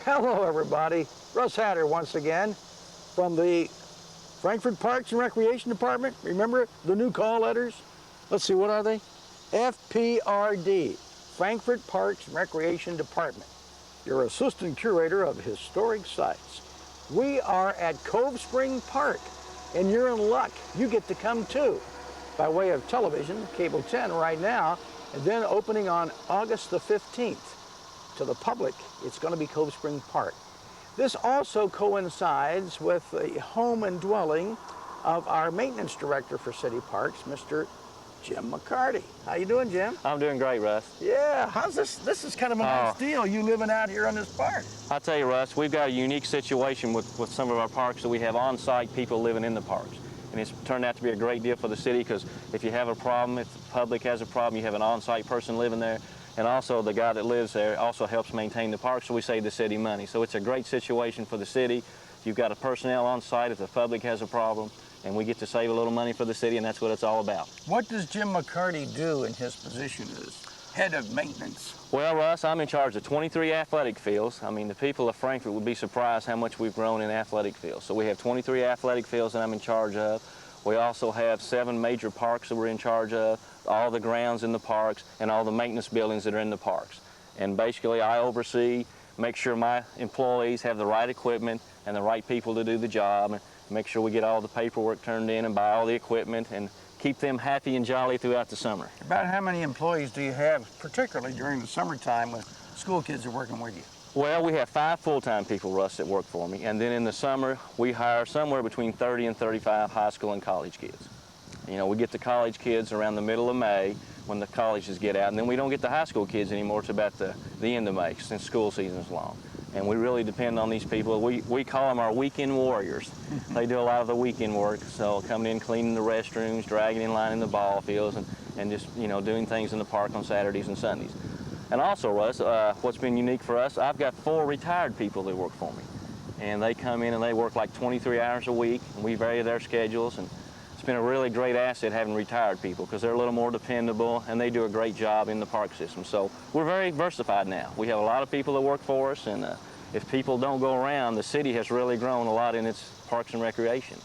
Hello, everybody. Russ Hatter once again from the Frankfort Parks and Recreation Department. Remember the new call letters? Let's see, what are they? FPRD, Frankfort Parks and Recreation Department. Your assistant curator of historic sites. We are at Cove Spring Park, and you're in luck. You get to come too, by way of television, Cable 10 right now, and then opening on August the 15th. To the public, it's going to be Cove Spring Park. This also coincides with the home and dwelling of our maintenance director for city parks, Mr. Jim McCarty. How you doing, Jim? I'm doing great, Russ. Yeah, how's this? This is kind of a nice deal, you living out here on this park. I'll tell you, Russ, we've got a unique situation with some of our parks that we have on-site people living in the parks. And it's turned out to be a great deal for the city because if you have a problem, if the public has a problem, you have an on-site person living there. And also the guy that lives there also helps maintain the park, so we save the city money. So it's a great situation for the city. You've got a personnel on site if the public has a problem, and we get to save a little money for the city, and that's what it's all about. What does Jim McCarty do in his position as head of maintenance? Well, Russ, I'm in charge of 23 athletic fields. I mean, the people of Frankfort would be surprised how much we've grown in athletic fields. So we have 23 athletic fields that I'm in charge of. We also have 7 major parks that we're in charge of, all the grounds in the parks, and all the maintenance buildings that are in the parks. And basically, I oversee, make sure my employees have the right equipment and the right people to do the job, and make sure we get all the paperwork turned in and buy all the equipment, and keep them happy and jolly throughout the summer. About how many employees do you have, particularly during the summertime when school kids are working with you? Well, we have 5 full-time people, Russ, that work for me, and then in the summer, we hire somewhere between 30 and 35 high school and college kids. You know, we get the college kids around the middle of May when the colleges get out, and then we don't get the high school kids anymore till about the end of May since school season's long. And we really depend on these people. We call them our weekend warriors. They do a lot of the weekend work, so coming in, cleaning the restrooms, dragging in line in the ball fields, and just, you know, doing things in the park on Saturdays and Sundays. And also, Russ, what's been unique for us, I've got 4 retired people that work for me. And they come in and they work like 23 hours a week, and we vary their schedules. And it's been a really great asset having retired people because they're a little more dependable and they do a great job in the park system. So we're very diversified now. We have a lot of people that work for us, and if people don't go around, the city has really grown a lot in its parks and recreation.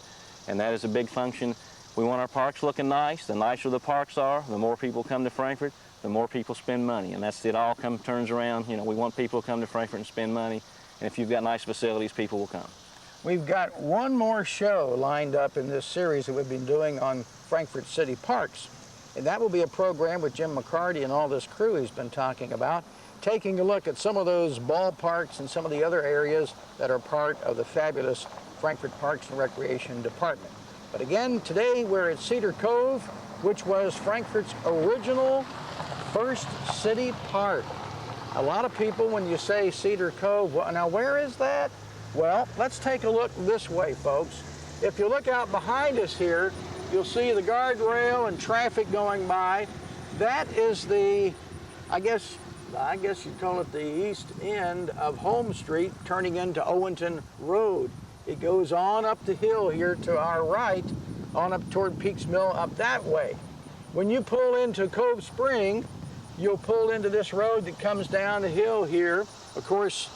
And that is a big function. We want our parks looking nice. The nicer the parks are, the more people come to Frankfort, the more people spend money, and that's it all turns around. You know, we want people to come to Frankfort and spend money, and if you've got nice facilities, people will come. We've got one more show lined up in this series that we've been doing on Frankfort City Parks, and that will be a program with Jim McCarty and all this crew he's been talking about, taking a look at some of those ballparks and some of the other areas that are part of the fabulous Frankfort Parks and Recreation Department. But again, today we're at Cedar Cove, which was Frankfort's original first city park. A lot of people, when you say Cedar Cove, well, now where is that? Well, let's take a look this way, folks. If you look out behind us here, you'll see the guardrail and traffic going by. That is the, I guess you'd call it the east end of Home Street, turning into Owenton Road. It goes on up the hill here to our right, on up toward Peaks Mill up that way. When you pull into Cove Spring, you'll pull into this road that comes down the hill here. Of course,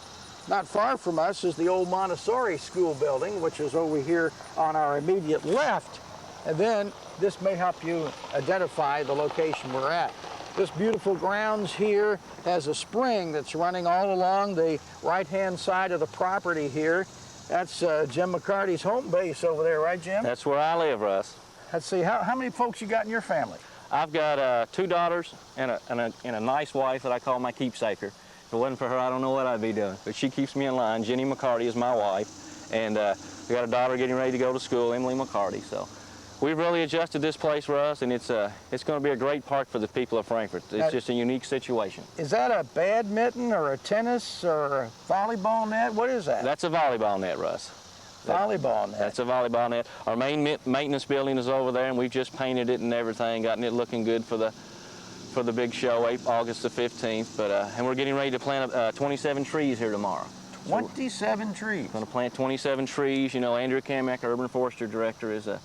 not far from us is the old Montessori school building, which is over here on our immediate left. And then this may help you identify the location we're at. This beautiful grounds here has a spring that's running all along the right-hand side of the property here. That's Jim McCarty's home base over there, right, Jim? That's where I live, Russ. Let's see, how many folks you got in your family? I've got 2 daughters and a nice wife that I call my keepsaker. If it wasn't for her, I don't know what I'd be doing. But she keeps me in line. Jenny McCarty is my wife. And we got a daughter getting ready to go to school, Emily McCarty. So we've really adjusted this place, Russ, and it's going to be a great park for the people of Frankfort. It's just a unique situation. Is that a badminton or a tennis or a volleyball net? What is that? That's a volleyball net, Russ. Volleyball net. That's a volleyball net. Our main maintenance building is over there, and we've just painted it and everything, gotten it looking good for the big show, August the 15th. But and we're getting ready to plant 27 trees here tomorrow. 27 trees. We're going to plant 27 trees. You know, Andrew Kamek, our urban forester director, is we're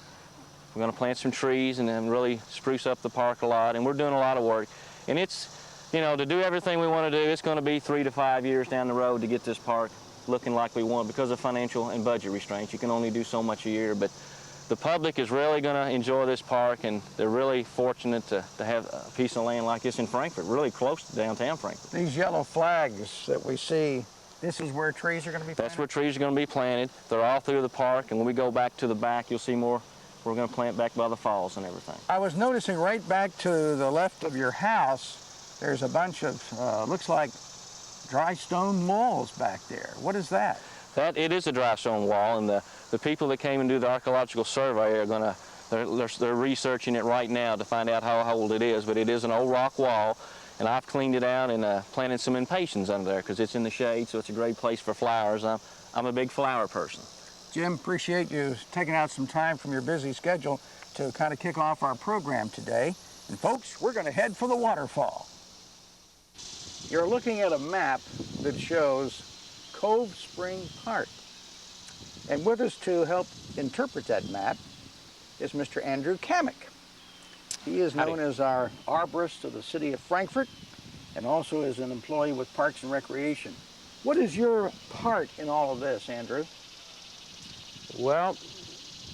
going to plant some trees and then really spruce up the park a lot. And we're doing a lot of work. And it's, you know, to do everything we want to do, it's going to be 3 to 5 years down the road to get this park looking like we want because of financial and budget restraints. You can only do so much a year, but the public is really going to enjoy this park, and they're really fortunate to have a piece of land like this in Frankfort, really close to downtown Frankfort. These yellow flags that we see, this is where trees are going to be planted? That's where trees are going to be planted. They're all through the park, and when we go back to the back, you'll see more. We're going to plant back by the falls and everything. I was noticing right back to the left of your house, there's a bunch of, looks like dry stone walls back there. What is that? It is a dry stone wall, and the people that came and do the archaeological survey are going to, they're researching it right now to find out how old it is, but it is an old rock wall, and I've cleaned it out and planted some impatiens under there because it's in the shade, so it's a great place for flowers. I'm a big flower person. Jim, appreciate you taking out some time from your busy schedule to kind of kick off our program today. And folks, we're going to head for the waterfall. You're looking at a map that shows Cove Spring Park. And with us to help interpret that map is Mr. Andrew Kamick. He is known as our arborist of the city of Frankfort and also is an employee with Parks and Recreation. What is your part in all of this, Andrew? Well,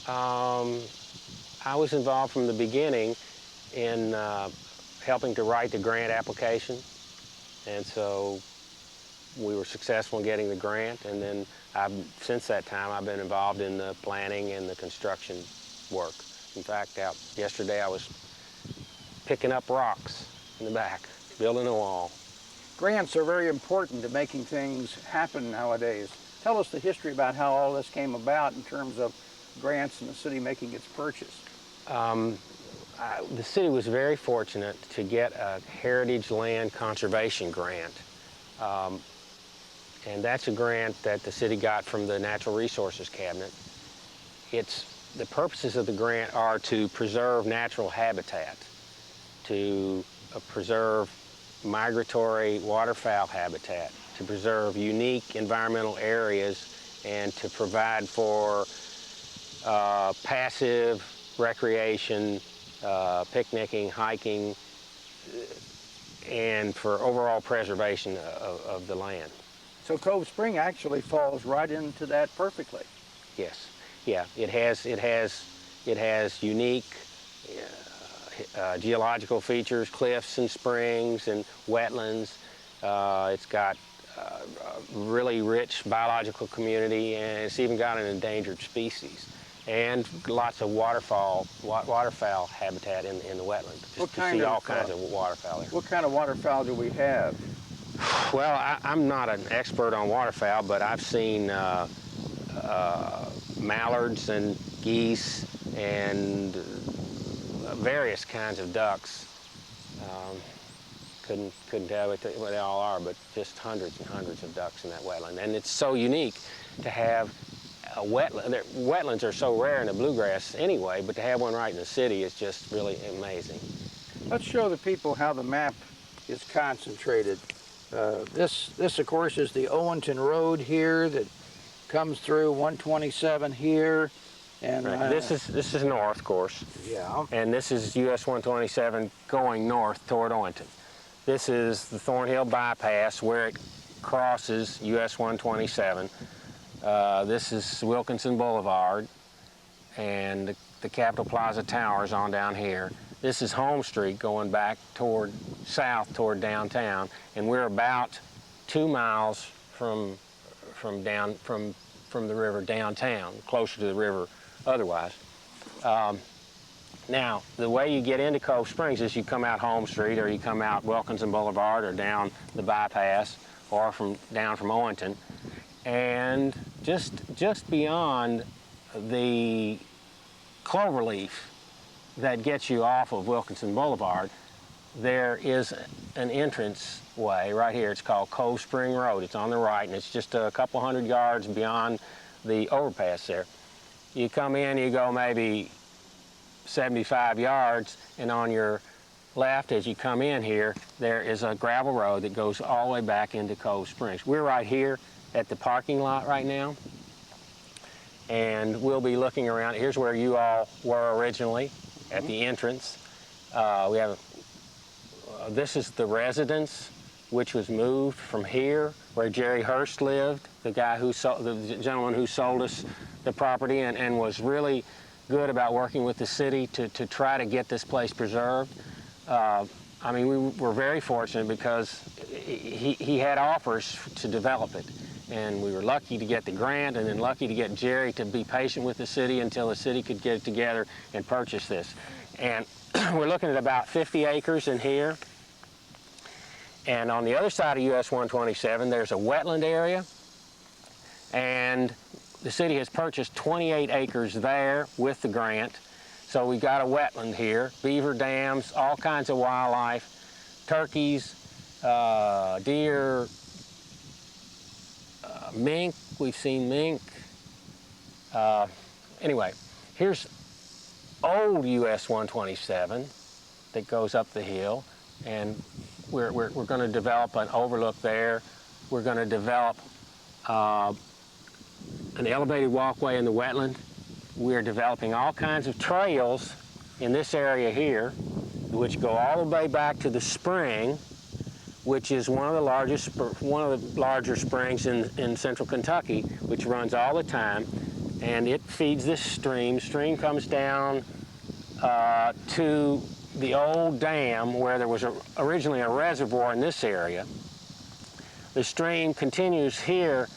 I was involved from the beginning in helping to write the grant application. And so we were successful in getting the grant, and then since that time I've been involved in the planning and the construction work. In fact, yesterday I was picking up rocks in the back, building a wall. Grants are very important to making things happen nowadays. Tell us the history about how all this came about in terms of grants and the city making its purchase. The city was very fortunate to get a Heritage Land Conservation Grant. And that's a grant that the city got from the Natural Resources Cabinet. The purposes of the grant are to preserve natural habitat, to preserve migratory waterfowl habitat, to preserve unique environmental areas, and to provide for passive recreation, picnicking, hiking, and for overall preservation of the land. So Cove Spring actually falls right into that perfectly. Yes, yeah, it has unique geological features, cliffs and springs and wetlands. It's got a really rich biological community, and it's even got an endangered species. And lots of waterfowl habitat in the wetland. Just to see all kinds of waterfowl there. What kind of waterfowl do we have? Well, I'm not an expert on waterfowl, but I've seen mallards and geese and various kinds of ducks. Couldn't tell what they all are, but just hundreds and hundreds of ducks in that wetland. And it's so unique to have a wetland. Wetlands are so rare in the bluegrass anyway, but to have one right in the city is just really amazing. Let's show the people how the map is concentrated. This of course is the Owenton Road here that comes through 127 here, and right. This is north, of course. Yeah. And this is US 127 going north toward Owenton. This is the Thornhill bypass where it crosses US 127. This is Wilkinson Boulevard, and the Capitol Plaza Towers on down here. This is Home Street going back south toward downtown, and we're about 2 miles from the river downtown, closer to the river otherwise. Now, the way you get into Cove Springs is you come out Home Street, or you come out Wilkinson Boulevard, or down the bypass, or down from Owenton. And just beyond the cloverleaf that gets you off of Wilkinson Boulevard, there is an entrance way right here. It's called Cove Spring Road. It's on the right, and it's just a couple hundred yards beyond the overpass there. You come in, you go maybe 75 yards, and on your left as you come in here, there is a gravel road that goes all the way back into Cove Springs. We're right here at the parking lot right now, and we'll be looking around. Here's where you all were originally, at the entrance. This is the residence which was moved from here, where Jerry Hurst lived, the gentleman who sold us the property and was really good about working with the city to try to get this place preserved. I mean, we were very fortunate because he had offers to develop it. And we were lucky to get the grant, and then lucky to get Jerry to be patient with the city until the city could get it together and purchase this. And we're looking at about 50 acres in here. And on the other side of US 127, there's a wetland area. And the city has purchased 28 acres there with the grant. So we've got a wetland here, beaver dams, all kinds of wildlife, turkeys, deer, mink. We've seen mink. Anyway, here's old US 127 that goes up the hill, and we're going to develop an overlook there. We're going to develop an elevated walkway in the wetland. We're developing all kinds of trails in this area here, which go all the way back to the spring, which is one of the larger springs in central Kentucky, which runs all the time, and it feeds this stream. Stream comes down to the old dam where there was originally a reservoir in this area. The stream continues here.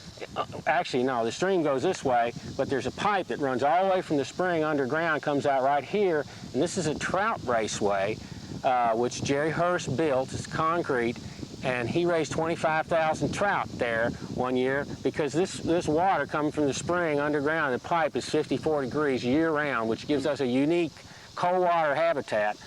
Actually, no, the stream goes this way, but there's a pipe that runs all the way from the spring underground, comes out right here, and this is a trout raceway, which Jerry Hurst built. It's concrete, and he raised 25,000 trout there one year because this water coming from the spring underground, the pipe is 54 degrees year-round, which gives us a unique cold water habitat.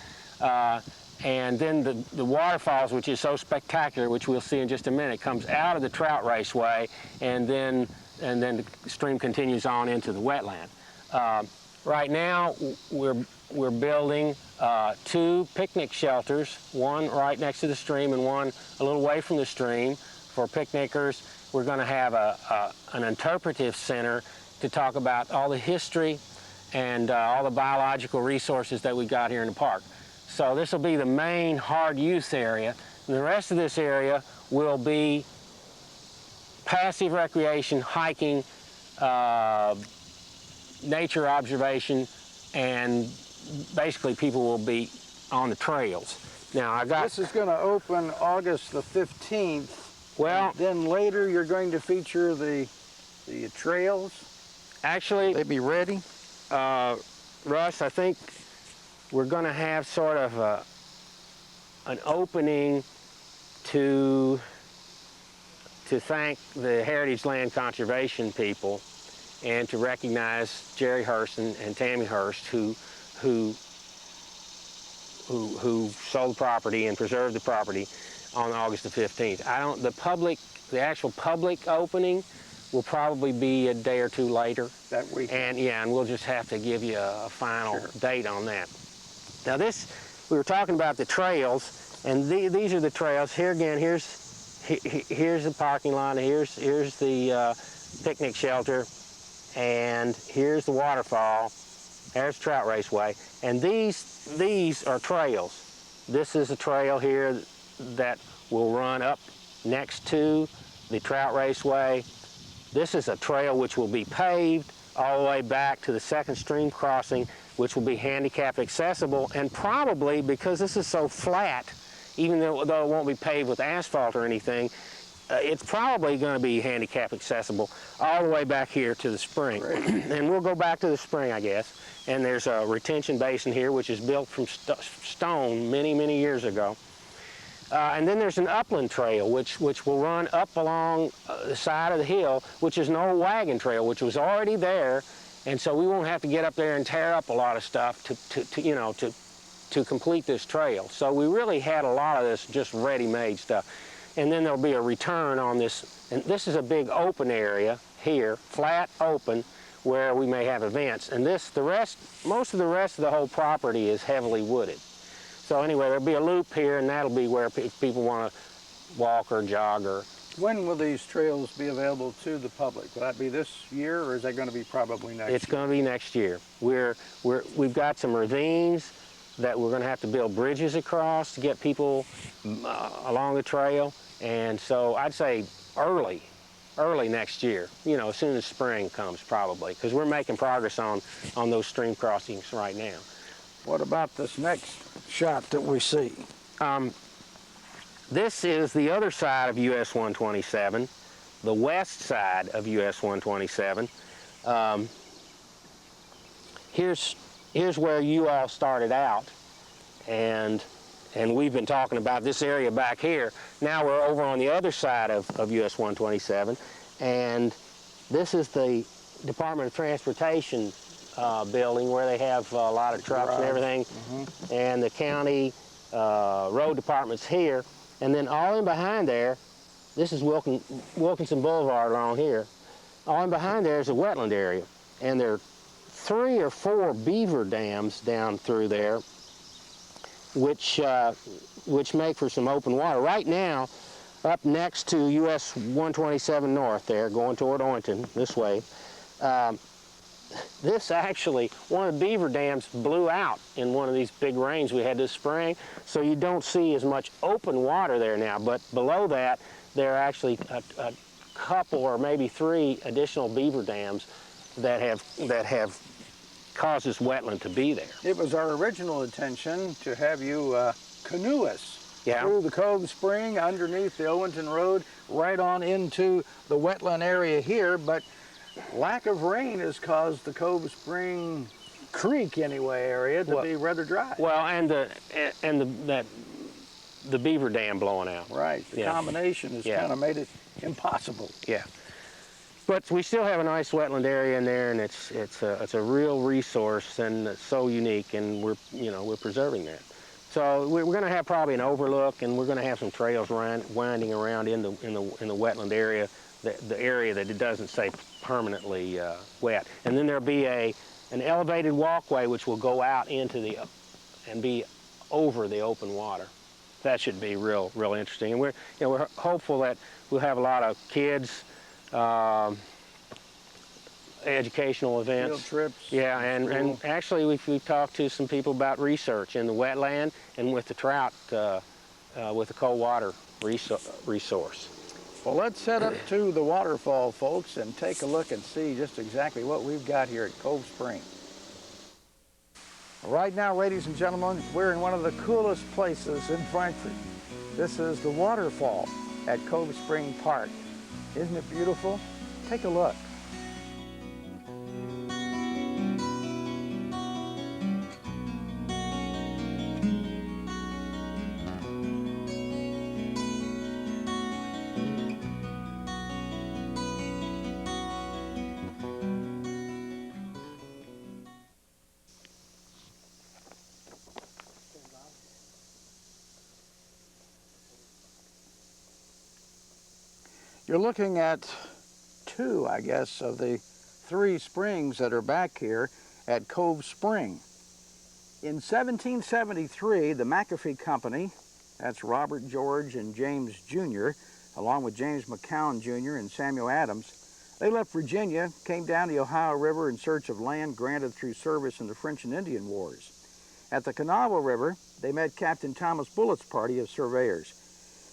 And then the waterfalls, which is so spectacular, which we'll see in just a minute, comes out of the trout raceway, and then the stream continues on into the wetland. Right now, we're building 2 picnic shelters, one right next to the stream and one a little away from the stream for picnickers. We're going to have an interpretive center to talk about all the history and all the biological resources that we got here in the park. So this will be the main hard use area. And the rest of this area will be passive recreation, hiking, nature observation, and basically people will be on the trails. Now This is going to open August the 15th. Well, then later you're going to feature the trails. Actually, They be ready. Russ, I think we're going to have sort of an opening to thank the Heritage Land Conservation people and to recognize Jerry Hurst and Tammy Hurst who sold the property and preserved the property on August the 15th. The actual public opening will probably be a day or two later. That week. And we'll just have to give you a final date on that. Now we were talking about the trails, and these are the trails. Here again, here's the parking lot, here's the picnic shelter, and here's the waterfall. There's Trout Raceway, and these are trails. This is a trail here that will run up next to the Trout Raceway. This is a trail which will be paved all the way back to the second stream crossing, which will be handicap accessible, and probably, because this is so flat, even though it won't be paved with asphalt or anything, it's probably going to be handicap accessible all the way back here to the spring. And we'll go back to the spring, I guess. And there's a retention basin here, which is built from stone many, many years ago. And then there's an upland trail, which will run up along the side of the hill, which is an old wagon trail, which was already there. And so we won't have to get up there and tear up a lot of stuff to complete this trail. So we really had a lot of this just ready-made stuff. And then there'll be a return on this. And this is a big open area here, flat open, where we may have events. And most of the rest of the whole property is heavily wooded. So anyway, there'll be a loop here, and that'll be where people want to walk or jog. Or When will these trails be available to the public? Will that be this year, or is that going to be probably next year? It's going to be next year. We've got some ravines that we're going to have to build bridges across to get people along the trail. And so I'd say early next year, you know, as soon as spring comes probably, because we're making progress on those stream crossings right now. What about this next shot that we see? This is the other side of US 127, the west side of US 127. Here's where you all started out, and we've been talking about this area back here. Now we're over on the other side of US 127, and this is the Department of Transportation building where they have a lot of trucks and everything, and the county road department's here. And then all in behind there, this is Wilkinson Boulevard along here. All in behind there is a wetland area, and there are 3 or 4 beaver dams down through there, which make for some open water. Right now, up next to US 127 North there, going toward Oynton this way, this actually, one of the beaver dams blew out in one of these big rains we had this spring, so you don't see as much open water there now. But below that, there are actually a couple or maybe 3 additional beaver dams that have caused this wetland to be there. It was our original intention to have you canoe us through the Cove Spring, underneath the Owenton Road, right on into the wetland area here, but lack of rain has caused the Cove Spring Creek, anyway, area to be rather dry. Well, and the beaver dam blowing out. Right, the combination has kind of made it impossible. Yeah. But we still have a nice wetland area in there, and it's a real resource, and it's so unique, and we're preserving that. So we're going to have probably an overlook, and we're going to have some trails winding around in the wetland area, the area that it doesn't stay permanently wet. And then there'll be an elevated walkway which will go out into and be over the open water. That should be real interesting. And we're hopeful that we'll have a lot of kids. Educational events. Field trips. Yeah, and actually we've talked to some people about research in the wetland and with the trout, with the cold water resource. Well, let's head up to the waterfall, folks, and take a look and see just exactly what we've got here at Cove Spring. Right now, ladies and gentlemen, we're in one of the coolest places in Frankfort. This is the waterfall at Cove Spring Park. Isn't it beautiful? Take a look. You're looking at 2, I guess, of the 3 springs that are back here at Cove Spring. In 1773, the McAfee Company, that's Robert George and James Jr., along with James McCown Jr. and Samuel Adams, they left Virginia, came down the Ohio River in search of land granted through service in the French and Indian Wars. At the Kanawha River, they met Captain Thomas Bullitt's party of surveyors.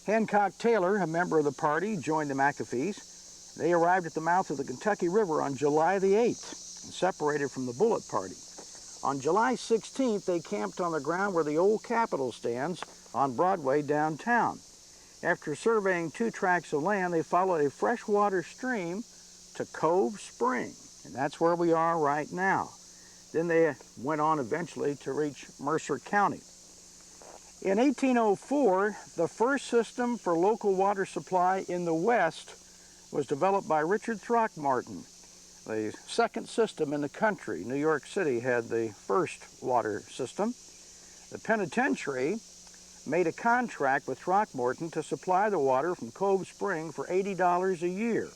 Hancock Taylor, a member of the party, joined the McAfees. They arrived at the mouth of the Kentucky River on July the 8th and separated from the Bullitt party. On July 16th, they camped on the ground where the old Capitol stands on Broadway downtown. After surveying 2 tracts of land, they followed a freshwater stream to Cove Spring, and that's where we are right now. Then they went on eventually to reach Mercer County. In 1804, the first system for local water supply in the West was developed by Richard Throckmorton. The second system in the country. New York City had the first water system. The penitentiary made a contract with Throckmorton to supply the water from Cove Spring for $80 a year.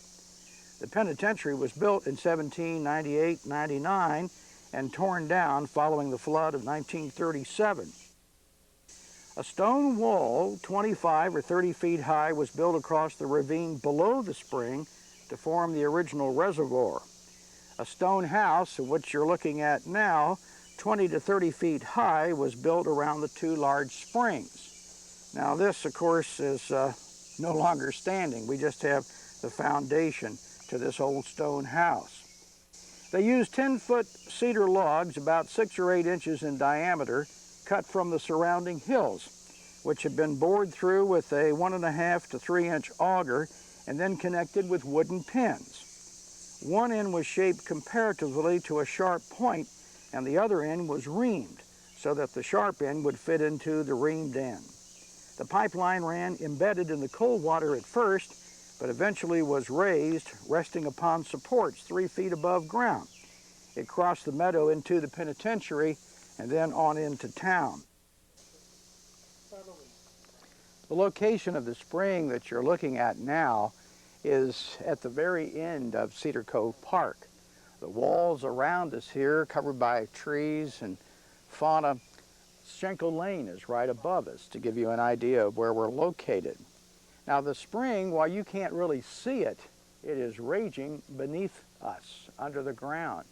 The penitentiary was built in 1798-99 and torn down following the flood of 1937. A stone wall, 25 or 30 feet high, was built across the ravine below the spring to form the original reservoir. A stone house, which you're looking at now, 20 to 30 feet high, was built around the two large springs. Now this, of course, is no longer standing. We just have the foundation to this old stone house. They used 10-foot cedar logs about 6 or 8 inches in diameter, cut from the surrounding hills, which had been bored through with a 1.5 to 3 inch auger and then connected with wooden pins. One end was shaped comparatively to a sharp point, and the other end was reamed so that the sharp end would fit into the reamed end. The pipeline ran embedded in the cold water at first, but eventually was raised, resting upon supports 3 feet above ground. It crossed the meadow into the penitentiary and then on into town. The location of the spring that you're looking at now is at the very end of Cedar Cove Park. The walls around us here, covered by trees and fauna. Schenkel Lane is right above us to give you an idea of where we're located. Now the spring, while you can't really see it, it is raging beneath us, under the ground.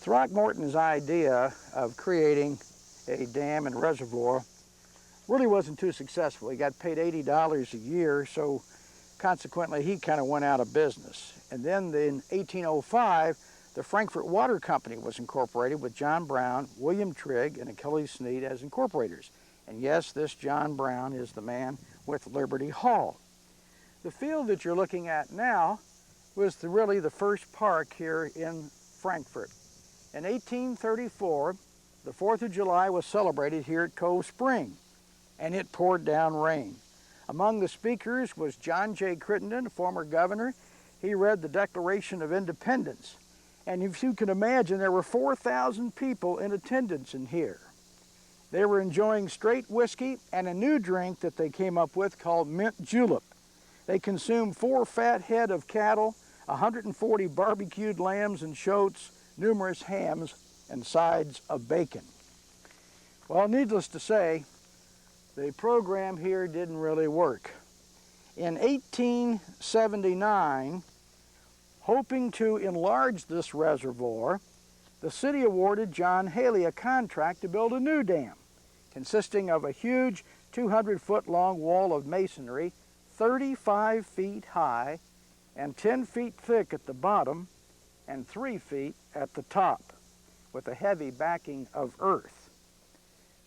Throckmorton's idea of creating a dam and reservoir really wasn't too successful. He got paid $80 a year, so consequently he kind of went out of business. And then in 1805, the Frankfort Water Company was incorporated with John Brown, William Trigg, and Achilles Sneed as incorporators. And yes, this John Brown is the man with Liberty Hall. The field that you're looking at now was really the first park here in Frankfort. In 1834, the 4th of July was celebrated here at Cove Spring, and it poured down rain. Among the speakers was John J. Crittenden, a former governor. He read the Declaration of Independence. And if you can imagine, there were 4,000 people in attendance in here. They were enjoying straight whiskey and a new drink that they came up with called mint julep. They consumed 4 fat head of cattle, 140 barbecued lambs and shoats, numerous hams, and sides of bacon. Well, needless to say, the program here didn't really work. In 1879, hoping to enlarge this reservoir, the city awarded John Haley a contract to build a new dam, consisting of a huge 200-foot-long wall of masonry, 35 feet high and 10 feet thick at the bottom and 3 feet at the top, with a heavy backing of earth.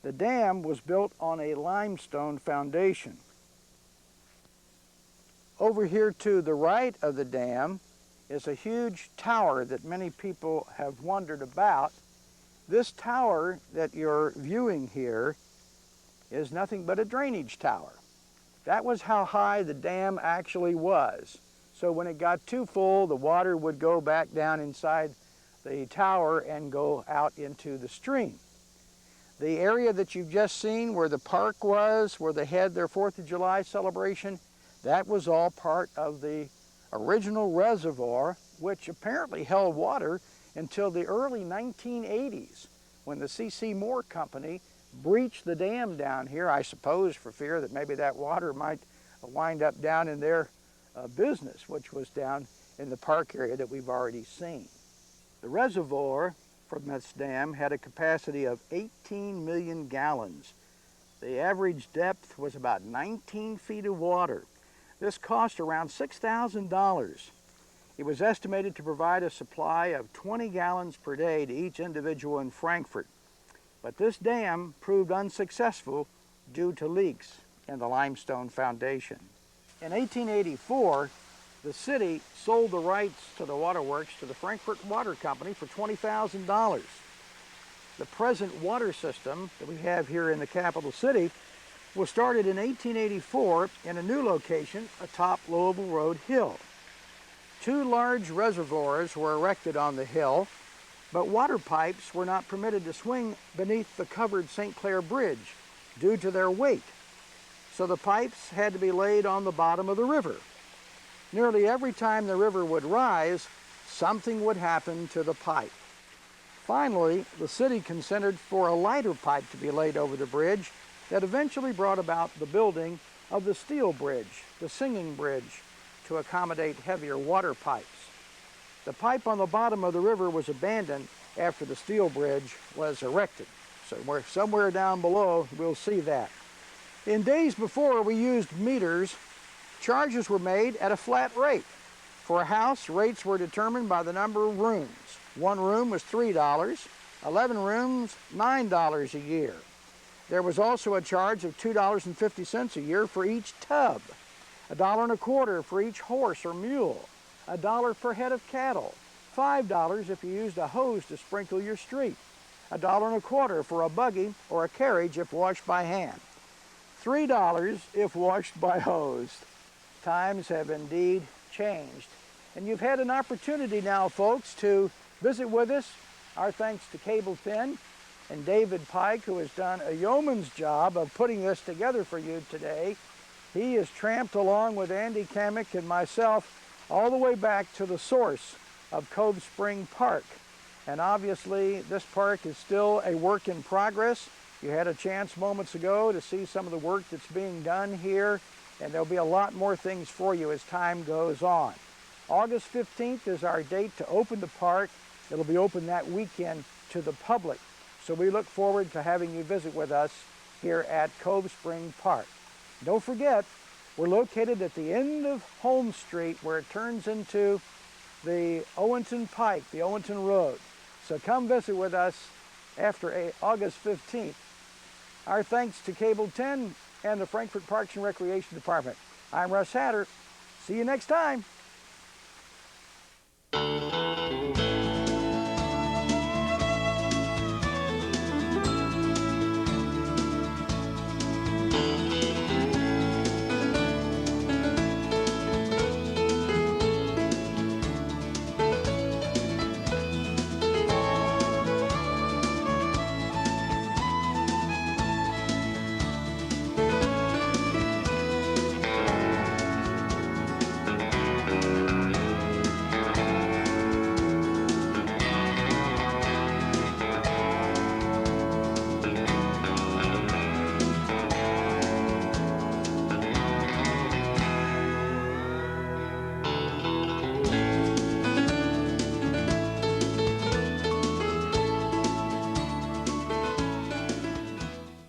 The dam was built on a limestone foundation. Over here to the right of the dam is a huge tower that many people have wondered about. This tower that you're viewing here is nothing but a drainage tower. That was how high the dam actually was. So when it got too full, the water would go back down inside the tower and go out into the stream. The area that you've just seen where the park was, where they had their 4th of July celebration, that was all part of the original reservoir, which apparently held water until the early 1980s, when the C.C. Moore Company breached the dam down here, I suppose for fear that maybe that water might wind up down in their business, which was down in the park area that we've already seen. The reservoir from this dam had a capacity of 18 million gallons. The average depth was about 19 feet of water. This cost around $6,000. It was estimated to provide a supply of 20 gallons per day to each individual in Frankfort. But this dam proved unsuccessful due to leaks in the limestone foundation. In 1884, the city sold the rights to the waterworks to the Frankfort Water Company for $20,000. The present water system that we have here in the capital city was started in 1884 in a new location atop Louisville Road Hill. 2 large reservoirs were erected on the hill, but water pipes were not permitted to swing beneath the covered St. Clair Bridge due to their weight. So the pipes had to be laid on the bottom of the river. Nearly every time the river would rise, something would happen to the pipe. Finally, the city consented for a lighter pipe to be laid over the bridge that eventually brought about the building of the steel bridge, the Singing Bridge, to accommodate heavier water pipes. The pipe on the bottom of the river was abandoned after the steel bridge was erected. So somewhere down below, we'll see that. In days before we used meters, charges were made at a flat rate. For a house, rates were determined by the number of rooms. 1 room was $3, 11 rooms, $9 a year. There was also a charge of $2.50 a year for each tub, $1.25 for each horse or mule, $1 per head of cattle, $5 if you used a hose to sprinkle your street, $1.25 for a buggy or a carriage if washed by hand, $3 if washed by hose. Times have indeed changed. And you've had an opportunity now, folks, to visit with us. Our thanks to Cable 10 and David Pike, who has done a yeoman's job of putting this together for you today. He has tramped along with Andy Kamek and myself all the way back to the source of Cove Spring Park. And obviously, this park is still a work in progress. You had a chance moments ago to see some of the work that's being done here, and there'll be a lot more things for you as time goes on. August 15th is our date to open the park. It'll be open that weekend to the public. So we look forward to having you visit with us here at Cove Spring Park. Don't forget, we're located at the end of Holmes Street where it turns into the Owenton Pike, the Owenton Road. So come visit with us after August 15th. Our thanks to Cable 10 and the Frankfort Parks and Recreation Department. I'm Russ Hatter. See you next time.